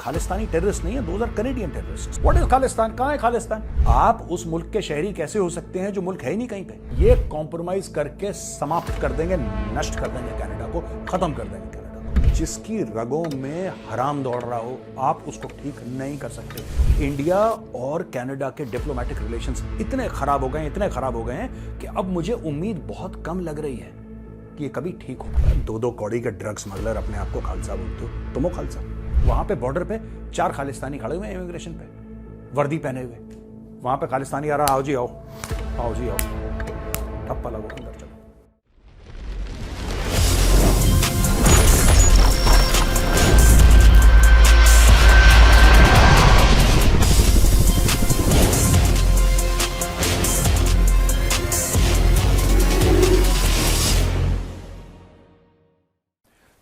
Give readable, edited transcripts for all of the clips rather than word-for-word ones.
Khalistani terrorist नहीं है, those are Canadian terrorist. What is Khalistan? कहां है खालिस्तान? आप उस मुल्क के शहरी कैसे हो सकते हैं जो मुल्क है ही नहीं कहीं पे? ये कॉम्प्रोमाइज करके समाप्त कर देंगे, नष्ट कर देंगे कनाडा को, खत्म कर देंगे कनाडा को। जिसकी रगों में हराम दौड़ रहा हो, आप उसको ठीक नहीं कर सकते। इंडिया और कनाडा के डिप्लोमेटिक रिलेशंस इतने खराब हो गए हैं कि अब मुझे उम्मीद बहुत कम लग रही है कि ये कभी ठीक होगा। दो कौड़ी के ड्रग स्मगलर अपने आप को खालसा बोलते हो, तुम हो खालसा। वहां पे बॉर्डर पे 4 खालिस्तानी खड़े हुए हैं इमिग्रेशन पे, वर्दी पहने हुए। वहां पे खालिस्तानी आ रहा, आओ जी आओ, आओ जी आओ, ठप्पा लगो, अंदर चलो।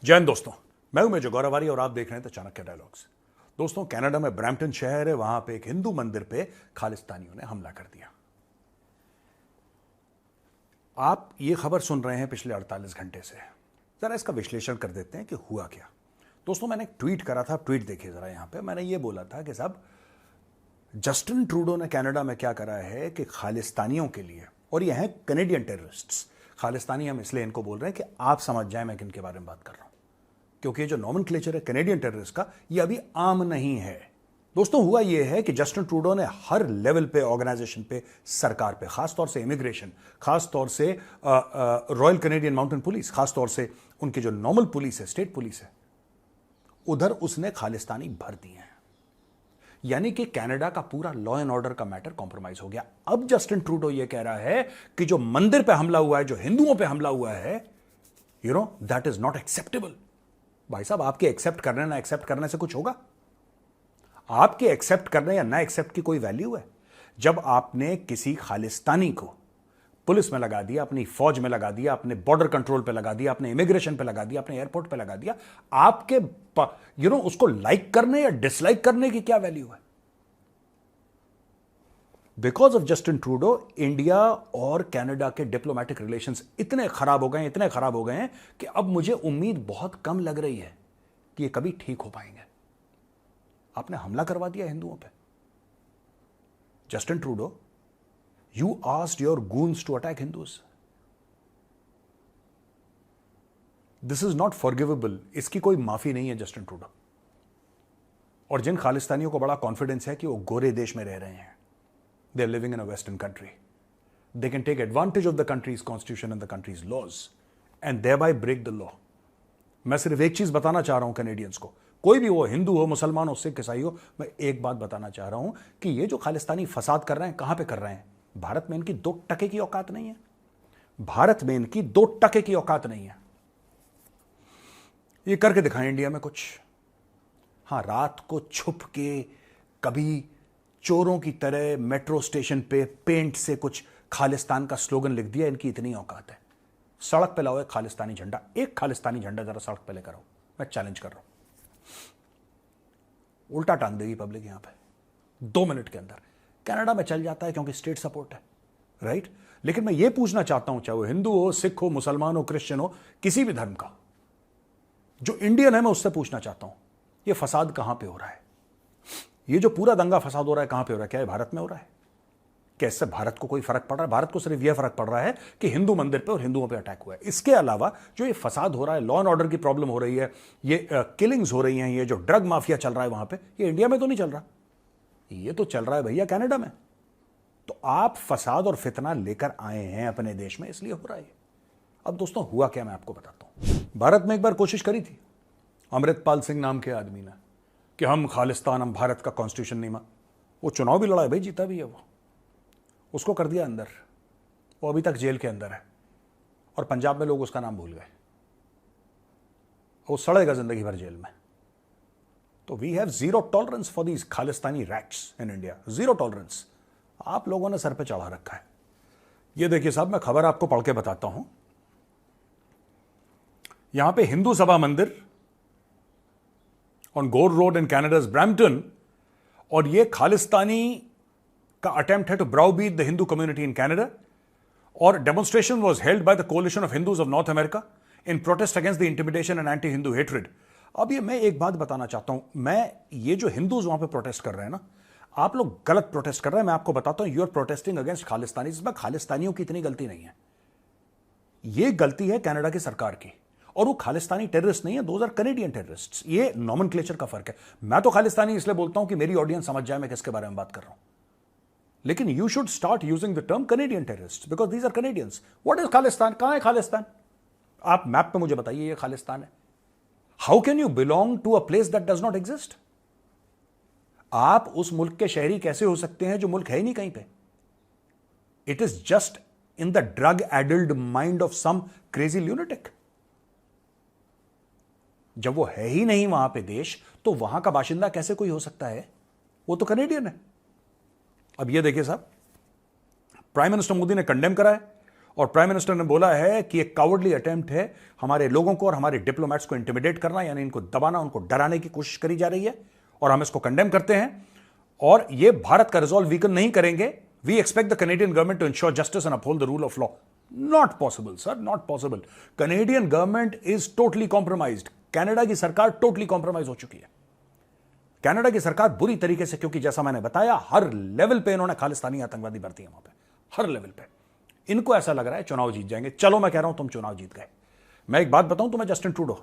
जय हिंद दोस्तों, मैं हूं मेजर गौरवारी और आप देख रहे हैं द चाणक्य डायलॉग्स। दोस्तों, कनाडा में ब्रैम्पटन शहर है, वहां पे एक हिंदू मंदिर पे खालिस्तानियों ने हमला कर दिया। आप ये खबर सुन रहे हैं पिछले 48 घंटे से। जरा इसका विश्लेषण कर देते हैं कि हुआ क्या। दोस्तों, मैंने एक ट्वीट करा था, ट्वीट देखिए जरा। यहां पे मैंने ये बोला था कि साहब, जस्टिन ट्रूडो ने कनाडा में क्या करा है कि खालिस्तानियों के लिए, और ये हैं कैनेडियन टेररिस्ट्स, खालिस्तानी हम इसलिए इनको बोल रहे हैं कि आप समझ जाएं मैं किनके बारे में बात कर रहा हूं, क्योंकि जो नॉमेनक्लेचर है कैनेडियन टेररिस्ट का, ये अभी आम नहीं है। दोस्तों, हुआ ये है कि जस्टिन ट्रूडो ने हर लेवल पे, ऑर्गेनाइजेशन पे, सरकार पे, खासतौर से इमिग्रेशन, खासतौर से रॉयल कैनेडियन माउंटेन पुलिस, खासतौर से उनकी जो नॉर्मल पुलिस है, स्टेट पुलिस है, उधर उसने खालिस्तानी भर दिए हैं। यानी कि कनाडा का पूरा लॉ एंड ऑर्डर का मैटर कॉम्प्रोमाइज हो गया। अब जस्टिन ट्रूडो ये कह रहा है कि जो मंदिर पे हमला हुआ है, जो हिंदुओं पे हमला हुआ है, दैट इज नॉट एक्सेप्टेबल। भाई साहब, आपके एक्सेप्ट करने ना एक्सेप्ट करने से कुछ होगा? आपके एक्सेप्ट करने या ना एक्सेप्ट की कोई वैल्यू है? जब आपने किसी खालिस्तानी को पुलिस में लगा दिया, अपनी फौज में लगा दिया, अपने बॉर्डर कंट्रोल पे लगा दिया, अपने इमिग्रेशन पे लगा दिया, अपने एयरपोर्ट पे लगा दिया, आपके उसको लाइक करने या डिसलाइक करने की क्या वैल्यू है? Because of Justin Trudeau, India और कनाडा के डिप्लोमेटिक रिलेशंस इतने खराब हो गए हैं कि अब मुझे उम्मीद बहुत कम लग रही है कि ये कभी ठीक हो पाएंगे। आपने हमला करवा दिया हिंदुओं पे। Justin Trudeau, you asked your goons to attack Hindus. This is not forgivable. इसकी कोई माफी नहीं है जस्टिन ट्रूडो। और जिन खालिस्तानियों को बड़ा कॉन्फिडेंस है कि वो गोरे देश में रह रहे हैं, they are living in a Western country. They can take advantage of the country's constitution and the country's laws and thereby break the law. मैं सिर्फ एक चीज बताना चाह रहा हूं कैनेडियंस को, कोई भी हो, हिंदू हो, मुसलमान हो, सिख, ईसाई हो, मैं एक बात बताना चाह रहा हूं कि ये जो खालिस्तानी फसाद कर रहे हैं, कहां पे कर रहे हैं? भारत में इनकी 2 टके की औकात नहीं है। भारत में इनकी 2 टके की औकात नहीं है। ये करके दिखाएं इंडिया में कुछ। हां, रात को छुप के कभी चोरों की तरह मेट्रो स्टेशन पे पेंट से कुछ खालिस्तान का स्लोगन लिख दिया, इनकी इतनी औकात है। सड़क पे लाओ एक खालिस्तानी झंडा, एक खालिस्तानी झंडा जरा सड़क पे लेकर आओ, मैं चैलेंज कर रहा हूं। उल्टा टांग देगी पब्लिक यहां पे 2 मिनट के अंदर। कनाडा में चल जाता है क्योंकि स्टेट सपोर्ट है, राइट? लेकिन मैं ये पूछना चाहता हूं, चाहे वो हिंदू हो, सिख हो, मुसलमान हो, क्रिश्चियन हो, किसी भी धर्म का, जो इंडियन है, मैं उससे पूछना चाहता हूं, ये फसाद कहां पे हो रहा है? ये जो पूरा दंगा फसाद हो रहा है, कहां पे हो रहा है? क्या ये भारत में हो रहा है? क्या इससे भारत को कोई फर्क पड़ रहा है? भारत को सिर्फ यह फर्क पड़ रहा है कि हिंदू मंदिर पे और हिंदुओं पे अटैक हुआ है। इसके अलावा जो ये फसाद हो रहा है, लॉ एंड ऑर्डर की प्रॉब्लम हो रही है, ये किलिंग्स हो रही हैं, ये जो ड्रग माफिया चल रहा है वहां पे, ये इंडिया में तो नहीं चल रहा, ये तो चल रहा है भैया कनाडा में। तो आप फसाद और फितना लेकर आए हैं अपने देश में, इसलिए हो रहा है। अब दोस्तों, हुआ क्या, मैं आपको बताता हूं। भारत में एक बार कोशिश करी थी अमृतपाल सिंह नाम के आदमी ने कि हम खालिस्तान, हम भारत का कॉन्स्टिट्यूशन नहीं मान। वो चुनाव भी लड़ा है भाई, जीता भी है वो। उसको कर दिया अंदर, वो अभी तक जेल के अंदर है, और पंजाब में लोग उसका नाम भूल गए। वो सड़ेगा जिंदगी भर जेल में। तो we have zero tolerance for these Khalistani rats in India, zero tolerance. आप लोगों ने सर पे चढ़ा रखा है। ये देखिए साहब, मैं खबर आपको पढ़ के बताता हूं। यहां पे हिंदू सभा मंदिर on Gore Road in Canada's Brampton, और ये खालिस्तानी का अटेम्प्ट है to browbeat the Hindu community in Canada, और demonstration was held by the coalition of Hindus of North America in protest against the intimidation and anti Hindu hatred अब ये मैं एक बात बताना चाहता हूं, मैं ये जो हिंदूज वहां पे प्रोटेस्ट कर रहे हैं ना, आप लोग गलत प्रोटेस्ट कर रहे हैं। मैं आपको बताता हूं, you are protesting against Khalistani. इसमें खालिस्तानियों की इतनी गलती नहीं है, ये गलती है कनाडा की सरकार की। और वो खालिस्तानी टेररिस्ट नहीं है, दोज आर कनेडियन टेररिस्ट्स। ये नॉमेनक्लेचर का फर्क है। मैं तो खालिस्तानी इसलिए बोलता हूं कि मेरी ऑडियंस समझ जाए मैं किसके बारे में बात कर रहा हूं, लेकिन you should start using the term Canadian terrorist because these are Canadians. What is Khalistan? कहां है खालिस्तान? आप मैप पे मुझे बताइए ये खालिस्तान है। How can you belong to a place that does not exist? आप उस मुल्क के शहरी कैसे हो सकते हैं जो मुल्क है ही नहीं कहीं पे? It is just in the drug addled mind of some crazy lunatic. जब वो है ही नहीं वहां पे देश, तो वहां का बाशिंदा कैसे कोई हो सकता है? वो तो कनेडियन है। अब ये देखिए साहब, प्राइम मिनिस्टर मोदी ने कंडेम करा है और प्राइम मिनिस्टर ने बोला है कि एक कावर्डली अटेम्प्ट है हमारे लोगों को और हमारे डिप्लोमेट्स को इंटिमिडेट करना, यानी इनको दबाना, उनको डराने की कोशिश करी जा रही है और हम इसको कंडेम करते हैं। और ये भारत का रिजॉल्व वीकन नहीं करेंगे। We expect the Canadian government to ensure justice and uphold the rule of law. Not possible sir, not possible. Canadian government is totally compromised. Canada की सरकार टोटली कॉम्प्रोमाइज हो चुकी है। कनाडा की सरकार बुरी तरीके से, क्योंकि जैसा मैंने बताया हर लेवल पे इन्होंने खालिस्तानी आतंकवादी भर्ती है वहां पे, हर लेवल पे। इनको ऐसा लग रहा है चुनाव जीत जाएंगे। चलो मैं कह रहा हूं तुम चुनाव जीत गए। मैं एक बात बताऊं तुम्हें, जस्टिन ट्रूडो,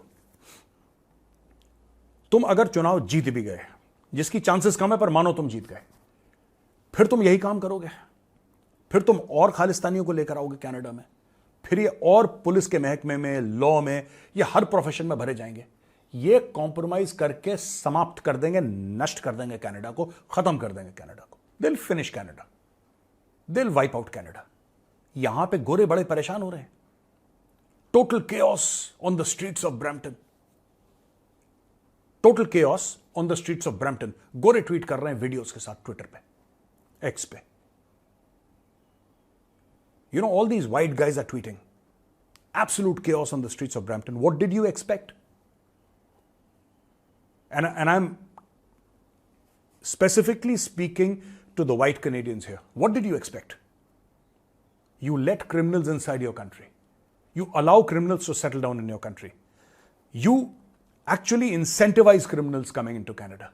तुम अगर चुनाव जीत भी गए, जिसकी चांसेस कम है पर मानो तुम जीत गए, फिर तुम यही काम करोगे? फिर तुम और खालिस्तानियों को लेकर आओगे कनाडा में? फिर ये और पुलिस के महकमे में, लॉ में, ये हर प्रोफेशन में भरे जाएंगे। ये कॉम्प्रोमाइज करके समाप्त कर देंगे, नष्ट कर देंगे कनाडा को, खत्म कर देंगे कनाडा को। दिल फिनिश कनाडा, दिल वाइप आउट कनाडा। यहां पे गोरे बड़े परेशान हो रहे हैं। Total chaos on the streets of Brampton, total chaos on the streets of Brampton. Gore tweet कर रहे हैं वीडियोस के साथ ट्विटर पे, एक्स पे। You know, all these white guys are tweeting. Absolute chaos on the streets of Brampton. What did you expect? And I'm specifically speaking to the white Canadians here. What did you expect? You let criminals inside your country. You allow criminals to settle down in your country. You actually incentivize criminals coming into Canada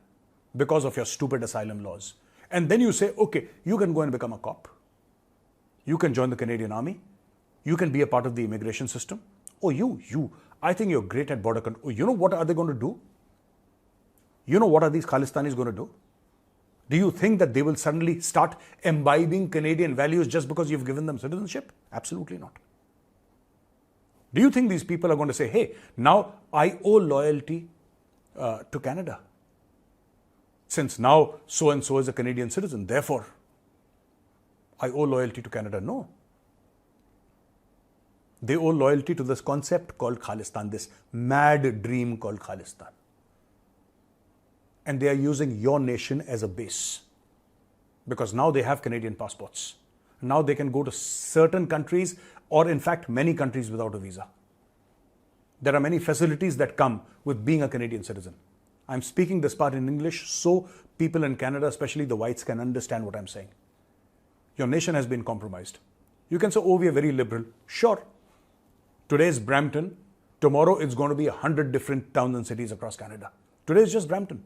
because of your stupid asylum laws. And then you say, okay, you can go and become a cop. You can join the Canadian Army. You can be a part of the immigration system. Oh, I think you're great at border control. You know what are they going to do? You know what are these Khalistanis going to do? Do you think that they will suddenly start imbibing Canadian values just because you've given them citizenship? Absolutely not. Do you think these people are going to say, hey, now I owe loyalty to Canada, since now so-and-so is a Canadian citizen, therefore I owe loyalty to Canada? No. They owe loyalty to this concept called Khalistan, this mad dream called Khalistan. And they are using your nation as a base. Because now they have Canadian passports. Now they can go to certain countries, or in fact many countries, without a visa. There are many facilities that come with being a Canadian citizen. I'm speaking this part in English so people in Canada, especially the whites, can understand what I'm saying. Your nation has been compromised. You can say, oh, we are very liberal. Sure. Today is Brampton. Tomorrow it's going to be 100 different towns and cities across Canada. Today is just Brampton.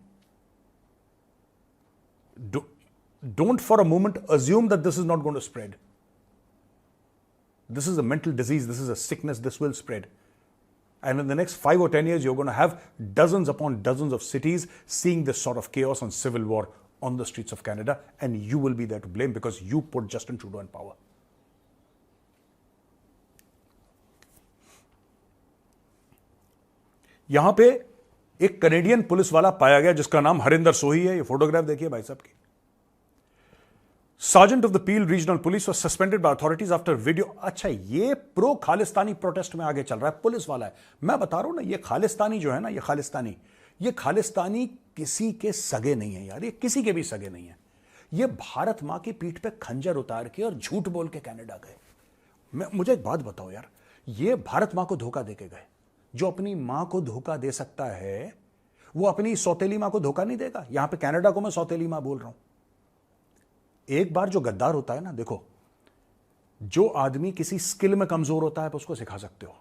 Don't for a moment assume that this is not going to spread. This is a mental disease. This is a sickness. This will spread. And in the next 5 or 10 years, you're going to have dozens upon dozens of cities seeing this sort of chaos and civil war on the streets of Canada, and you will be there to blame because you put Justin Trudeau in power. यहां पे एक Canadian police वाला पाया गया जिसका नाम हरिंदर सोही है। ये फोटोग्राफ देखिए भाई साहब की। Sergeant of the Peel Regional Police was suspended by authorities after video. अच्छा, ये प्रो खालिस्तानी प्रोटेस्ट में आगे चल रहा है, पुलिस वाला है। मैं बता रहा हूं ना, ये खालिस्तानी जो है ना, ये खालिस्तानी किसी के सगे नहीं है यार, ये किसी के भी सगे नहीं है। ये भारत मां की पीठ पे खंजर उतार के और झूठ बोल के कनाडा गए। मुझे एक बात बताओ यार, ये भारत मां को धोखा देके गए। जो अपनी मां को धोखा दे सकता है वो अपनी सौतेली मां को धोखा नहीं देगा। यहां पे कनाडा को मैं सौतेली मां बोल रहा हूं। एक बार जो गद्दार होता है ना, देखो, जो आदमी किसी स्किल में कमजोर होता है आप उसको सिखा सकते हो,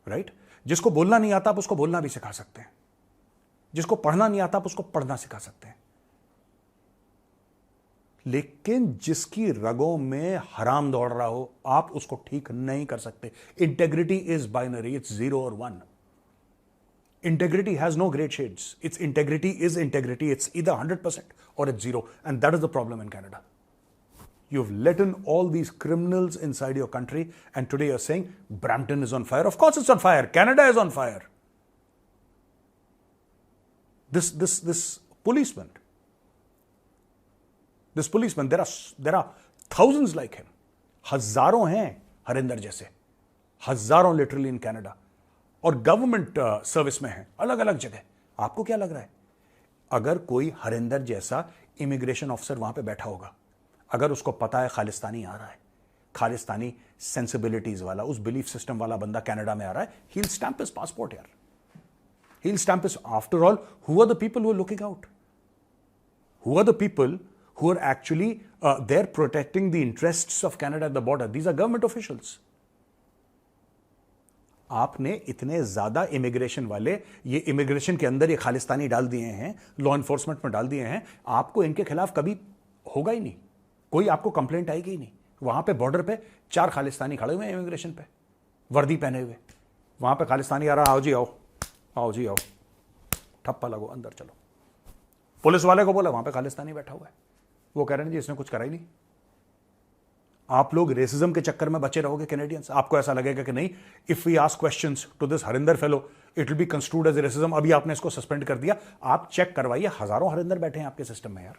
राइट? जिसको बोलना नहीं आता आप उसको बोलना भी सिखा सकते हैं, जिसको पढ़ना नहीं आता आप उसको पढ़ना सिखा सकते हैं, लेकिन जिसकी रगों में हराम दौड़ रहा हो आप उसको ठीक नहीं कर सकते। इंटेग्रिटी इज बाइनरी, इट्स 0 और 1. Integrity has no grade shades. Its integrity is integrity. It's either 100% or it's 0. And that is the problem in Canada. You've let in all these criminals inside your country, and today you're saying Brampton is on fire. Of course it's on fire. Canada is on fire. This policeman, there are thousands like him. हजारों हैं हरिंदर जैसे, हजारों literally in Canada, और government service में है अलग अलग जगह. आपको क्या लग रहा है अगर कोई हरिंदर जैसा इमिग्रेशन ऑफिसर वहां पे बैठा होगा, अगर उसको पता है खालिस्तानी आ रहा है, खालिस्तानी सेंसिबिलिटीज वाला, उस बिलीफ सिस्टम वाला बंदा कनाडा में आ रहा है, he will stamp his passport यार, he will stamp his. After all who are the people who are looking out, who are the people who are actually there protecting the interests of Canada at the border? These are government officials. आपने इतने ज्यादा immigration वाले, ये immigration के अंदर ये खालिस्तानी डाल दिए हैं, लॉ एनफोर्समेंट में डाल दिए हैं, आपको इनके खिलाफ कभी होगा ही नहीं, कोई आपको कंप्लेंट आएगी ही नहीं. वहां पे बॉर्डर पे 4 खालिस्तानी खड़े हुए हैं इमिग्रेशन पे, वर्दी पहने हुए, वहां पे खालिस्तानी आ रहा, आओ जी आओ, आओ जी आओ, ठप्पा लगो, अंदर चलो. पुलिस वाले को बोला वहां पे खालिस्तानी बैठा हुआ है, वो कह रहे हैं जी इसने कुछ करा ही नहीं. आप लोग रेसिज्म के चक्कर में बचे रहोगे कैनेडियंस. आपको ऐसा लगेगा कि नहीं, if we ask questions to this Harinder fellow it will be construed as racism. अभी आपने इसको सस्पेंड कर दिया, आप चेक करवाइए, हजारों हरिंदर बैठे हैं आपके सिस्टम में यार,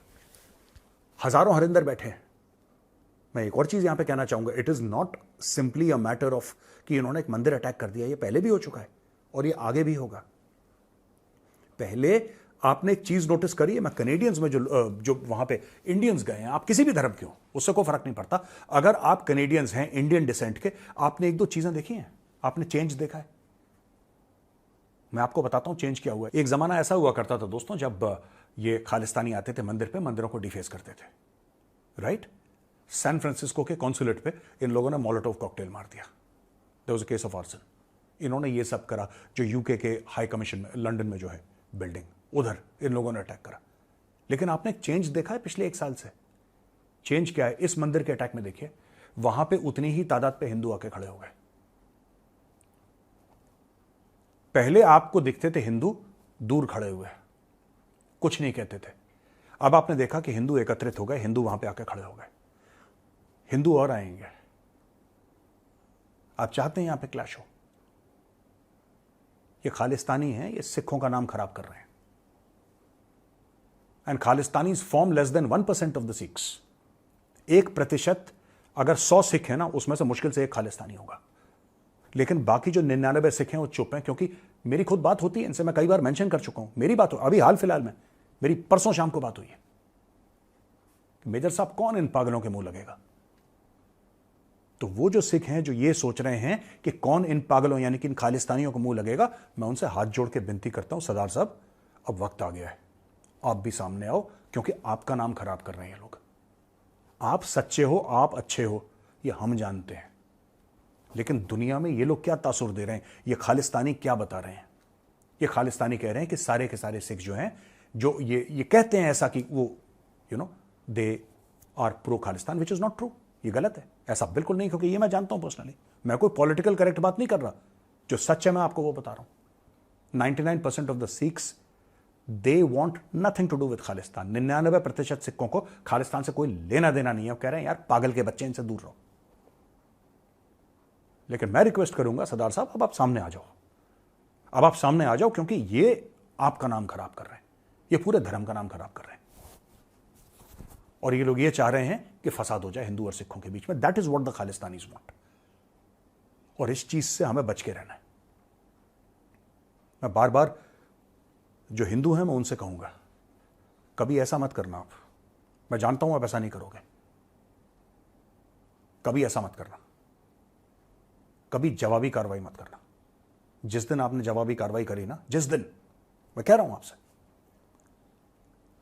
हजारों हरिंदर बैठे हैं. मैं एक और चीज यहां पे कहना चाहूंगा, it is not simply a matter of कि इन्होंने एक मंदिर अटैक कर दिया, ये पहले भी हो चुका है और ये आगे भी होगा. पहले आपने एक चीज नोटिस करी है, मैं कैनेडियंस में जो वहां पे इंडियंस गए हैं, आप किसी भी धर्म के हो उससे कोई फर्क नहीं पड़ता, अगर आप कैनेडियंस हैं इंडियन डिसेंट के, आपने 1-2 चीजें देखी हैं, आपने चेंज देखा है. मैं आपको बताता हूं चेंज क्या हुआ है. एक जमाना ऐसा हुआ करता था दोस्तों, जब ये खालिस्तानी आते थे मंदिर पे, मंदिरों को डिफेस करते थे, right. San Francisco consulate पे इन लोगों ने मोलोटोव कॉकटेल मार दिया, there was a case of arson. इन्होंने ये सब करा, जो यूके के हाई कमीशन में लंदन में जो है बिल्डिंग, उधर इन लोगों ने अटैक करा. लेकिन आपने चेंज देखा है पिछले 1 साल से? चेंज क्या है? इस मंदिर के अटैक में देखिए, वहां पे उतनी ही तादाद पे हिंदू आके खड़े हो गए. पहले आपको दिखते थे हिंदू दूर खड़े हुए, कुछ नहीं कहते थे. अब आपने देखा कि हिंदू एकत्रित हो गए, हिंदू वहां पे आके खड़े हो गए, हिंदू और आएंगे. आप चाहते हैं यहां पे क्लैश हो? ये खालिस्तानी हैं, ये सिखों का नाम खराब कर रहे हैं. And Khalistanis form less than 1% of the Sikhs. 1% अगर 100 सिख है ना, उसमें से मुश्किल से एक खालिस्तानी होगा. लेकिन बाकी जो 99 सिख हैं वो चुप हैं, क्योंकि मेरी खुद बात होती है इनसे, मैं कई बार मेंशन कर चुका हूं, मेरी बात हो, अभी हाल फिलहाल में मेरी परसों शाम को बात हुई है. मेजर साहब कौन इन पागलों के मुंह लगेगा? तो वो जो सिख हैं जो ये सोच रहे हैं कि कौन इन पागलों यानी कि इन खालिस्तानियों को मुंह लगेगा, मैं उनसे हाथ जोड़ के विनती करता हूं, सरदार साहब अब वक्त आ गया है, आप भी सामने आओ, क्योंकि आपका नाम खराब कर रहे हैं लोग. आप सच्चे हो, आप अच्छे हो, ये हम जानते हैं, लेकिन दुनिया में ये लोग क्या तासुर दे रहे हैं, ये खालिस्तानी क्या बता रहे हैं? ये खालिस्तानी कह रहे हैं कि सारे के सारे सिख जो हैं, जो ये कहते हैं ऐसा कि वो they are pro Khalistan, which is not true. ये गलत है, ऐसा बिल्कुल नहीं, क्योंकि ये मैं जानता हूं पर्सनली, मैं कोई पॉलिटिकल करेक्ट बात नहीं कर रहा, जो सच है मैं आपको वो बता रहा हूं. 99% of the Sikhs they want nothing to do with Khalistan. 99% सिखों को खालिस्तान से कोई लेना देना नहीं है. कह रहे हैं यार पागल के बच्चे, इनसे दूर रहो. लेकिन मैं रिक्वेस्ट करूंगा सरदार साहब, अब आप सामने आ जाओ, अब आप सामने आ जाओ, क्योंकि ये आपका नाम खराब कर रहे हैं, ये पूरे धर्म का नाम खराब कर रहे हैं. और ये लोग ये चाह रहे हैं कि फसाद हो जाए हिंदू और सिखों के बीच में. That is what the Khalistanis want, और इस चीज से हमें बच के रहना है. मैं बार बार जो हिंदू हैं मैं उनसे कहूंगा, कभी ऐसा मत करना आप. मैं जानता हूं आप ऐसा नहीं करोगे, कभी ऐसा मत करना, कभी जवाबी कार्रवाई मत करना. जिस दिन आपने जवाबी कार्रवाई करी ना, जिस दिन, मैं कह रहा हूं आपसे,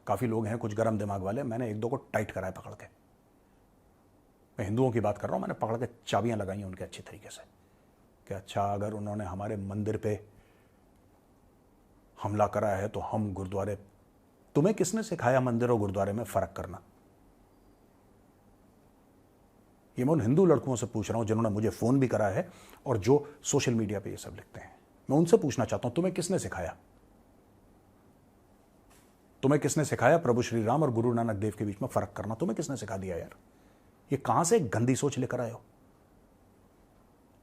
काफी लोग हैं कुछ गर्म दिमाग वाले, मैंने 1-2 को टाइट कराया पकड़ के. मैं हिंदुओं की बात कर रहा हूं, मैंने पकड़ के चाबियां लगाई उनके अच्छे तरीके से. कि अच्छा अगर उन्होंने हमारे मंदिर पे हमला करा है तो हम गुरुद्वारे, तुम्हें किसने सिखाया मंदिर और गुरुद्वारे में फर्क करना? ये मैं उन हिंदू लड़कों से पूछ रहा हूं जिन्होंने मुझे फोन भी करा है और जो सोशल मीडिया पे ये सब लिखते हैं। मैं उनसे पूछना चाहता हूं, तुम्हें किसने सिखाया? तुम्हें किसने सिखाया प्रभु श्री राम और गुरु नानक देव के बीच में फर्क करना? तुम्हें किसने सिखा दिया यार? ये कहां से गंदी सोच लेकर आए हो?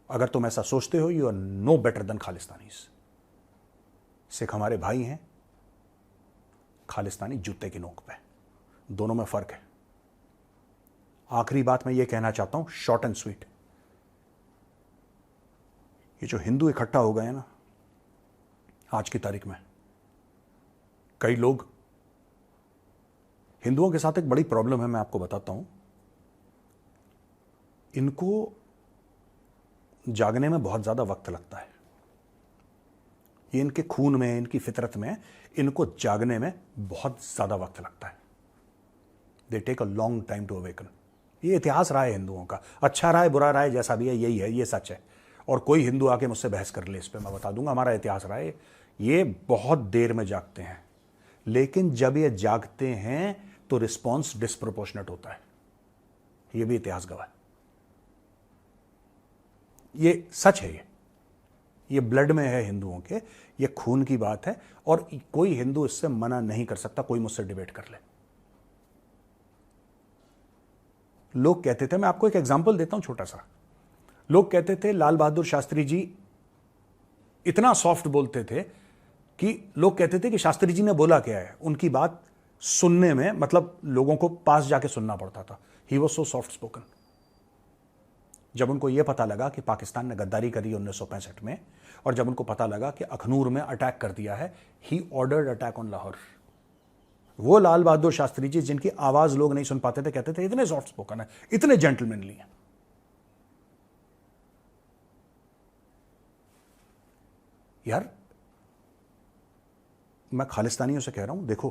अगर तुम ऐसा सोचते हो, you are no better than Khalistanis. Sikh हमारे भाई हैं, खालिस्तानी जूते की नोक पे। दोनों में फर्क है। आखिरी बात मैं ये कहना चाहता हूं, शॉर्ट एंड स्वीट। ये जो हिंदू इकट्ठा हो गए हैं ना आज की तारीख में, कई लोग, हिंदुओं के साथ एक बड़ी प्रॉब्लम है, मैं आपको बताता हूं। इनको जागने में बहुत ज्यादा वक्त लगता है। ये इनके खून में, इनकी फितरत में, इनको जागने में बहुत ज्यादा वक्त लगता है। They take a long time to awaken. ये इतिहास रहा है हिंदुओं का, अच्छा रहा है बुरा रहा है, जैसा भी है यही है, ये सच है। और कोई हिंदू आके मुझसे बहस कर ले इस पे, मैं बता दूंगा हमारा इतिहास रहा है। ये बहुत देर में जागते हैं, लेकिन जब ये जागते हैं तो रिस्पॉन्स डिस्प्रोपोर्शनेट होता है। ये भी इतिहास गवाह है, ये सच है। ये ब्लड में है हिंदुओं के, ये खून की बात है और कोई हिंदू इससे मना नहीं कर सकता। कोई मुझसे डिबेट कर ले। लोग कहते थे, मैं आपको एक एग्जांपल देता हूं छोटा सा। लोग कहते थे लाल बहादुर शास्त्री जी इतना सॉफ्ट बोलते थे कि लोग कहते थे कि शास्त्री जी ने बोला क्या है। उनकी बात सुनने में मतलब लोगों को पास जाके सुनना पड़ता था। He was so soft spoken. जब उनको यह पता लगा कि पाकिस्तान ने गद्दारी करी 1965 में, और जब उनको पता लगा कि अखनूर में अटैक कर दिया है, he ordered attack on Lahore. वो लाल बहादुर शास्त्री जी जिनकी आवाज लोग नहीं सुन पाते थे, कहते थे इतने सॉफ्ट स्पोकन है, इतने जेंटलमैनली हैं। यार मैं खालिस्तानियों से कह रहा हूं, देखो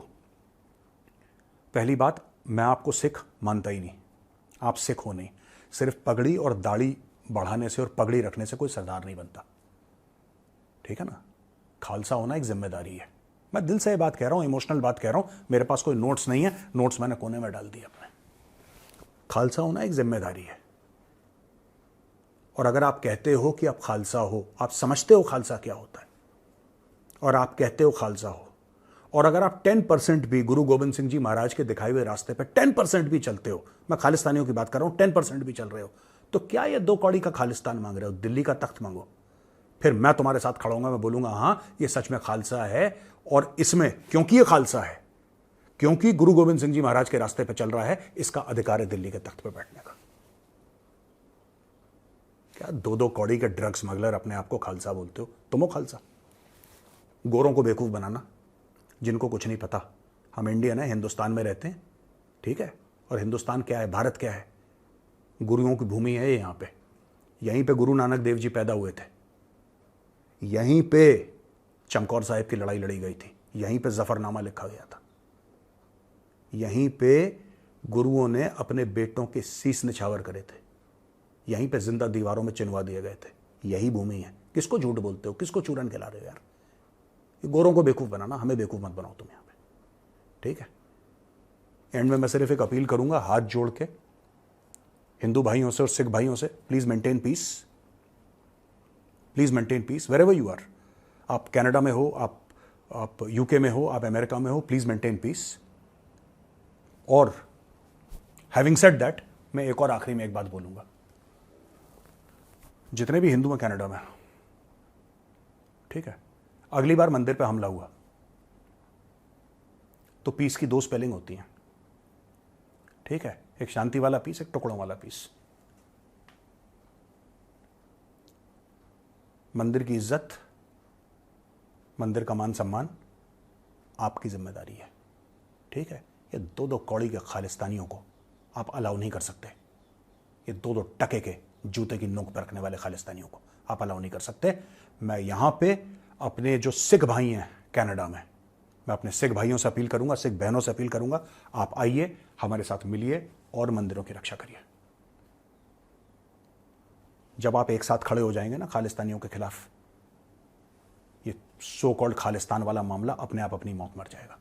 पहली बात, मैं आपको सिख मानता ही नहीं। आप सिख हो नहीं। सिर्फ पगड़ी और दाढ़ी बढ़ाने से और पगड़ी रखने से कोई सरदार नहीं बनता, ठीक है ना। खालसा होना एक जिम्मेदारी है। मैं दिल से ये बात कह रहा हूं, इमोशनल बात कह रहा हूं। मेरे पास कोई नोट्स नहीं है, नोट्स मैंने कोने में डाल दिए अपने। खालसा होना एक जिम्मेदारी है। और अगर आप कहते हो कि आप खालसा हो, आप समझते हो खालसा क्या होता है, और आप कहते हो खालसा हो, और अगर आप 10% भी गुरु गोविंद सिंह जी महाराज के दिखाए हुए रास्ते पे 10% भी चलते हो, मैं खालिस्तानियों की बात कर रहा हूं, 10% भी चल रहे हो, तो क्या ये 2 कौड़ी का खालिस्तान मांग रहे हो? दिल्ली का तख्त मांगो। फिर मैं तुम्हारे साथ खड़ा होऊंगा, मैं बोलूंगा हां ये सच में खालसा है, और इसमें क्योंकि ये खालसा है, क्योंकि गुरु गोविंद सिंह जी महाराज के रास्ते पे चल रहा है, इसका अधिकार है दिल्ली के तख्त पे बैठने का। क्या 2 कौड़ी के ड्रग स्मगलर अपने आप को खालसा बोलते हो? तुम हो खालसा। गोरों को बेवकूफ बनाना, जिनको कुछ नहीं पता। हम इंडियन है, हिंदुस्तान में रहते हैं, ठीक है। और हिंदुस्तान क्या है, भारत क्या है? गुरुओं की भूमि है यहां पे। यहीं पे गुरु नानक देव जी पैदा हुए थे, यहीं पे चमकौर साहिब की लड़ाई लड़ी गई थी, यहीं पे जफरनामा लिखा गया था, यहीं पे गुरुओं ने अपने बेटों के शीश निछावर करे थे, यहीं पे जिंदा दीवारों में चिनवा दिए गए थे। यही भूमि है। किसको झूठ बोलते हो? किसको चूरन खिला रहे हो यार? गोरों को बेवकूफ बनाना, हमें बेवकूफ मत बनाओ तुम यहां पे, ठीक है। एंड में मैं सिर्फ एक अपील करूंगा हाथ जोड़ के हिंदू भाइयों से और सिख भाइयों से, please maintain peace, please maintain peace wherever you are. आप कनाडा में हो, आप यूके में हो, आप अमेरिका में हो, प्लीज मेंटेन पीस। और हैविंग सेड दैट, मैं एक और आखिरी में एक बात बोलूंगा। जितने भी हिंदू हैं कनाडा में, ठीक है, अगली बार मंदिर पे हमला हुआ तो पीस की 2 स्पेलिंग होती हैं, ठीक है। एक शांति वाला पीस, एक टुकड़ों वाला पीस। मंदिर की इज्जत, मंदिर का मान सम्मान आपकी जिम्मेदारी है, ठीक है। ये 2 कौड़ी के खालिस्तानियों को आप अलाउ नहीं कर सकते। ये 2 टके के जूते की नोक पर रखने वाले खालिस्तानियों को आप अलाउ नहीं कर सकते। मैं यहां पे अपने जो सिख भाई हैं कनाडा में, मैं अपने सिख भाइयों से अपील करूंगा, सिख बहनों से अपील करूंगा, आप आइए, हमारे साथ मिलिए और मंदिरों की रक्षा करिए। जब आप एक साथ खड़े हो जाएंगे ना खालिस्तानियों के खिलाफ, ये सो कॉल्ड खालिस्तान वाला मामला अपने आप अपनी मौत मर जाएगा।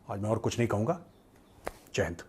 आज मैं और कुछ नहीं कहूंगा। जय हिंद।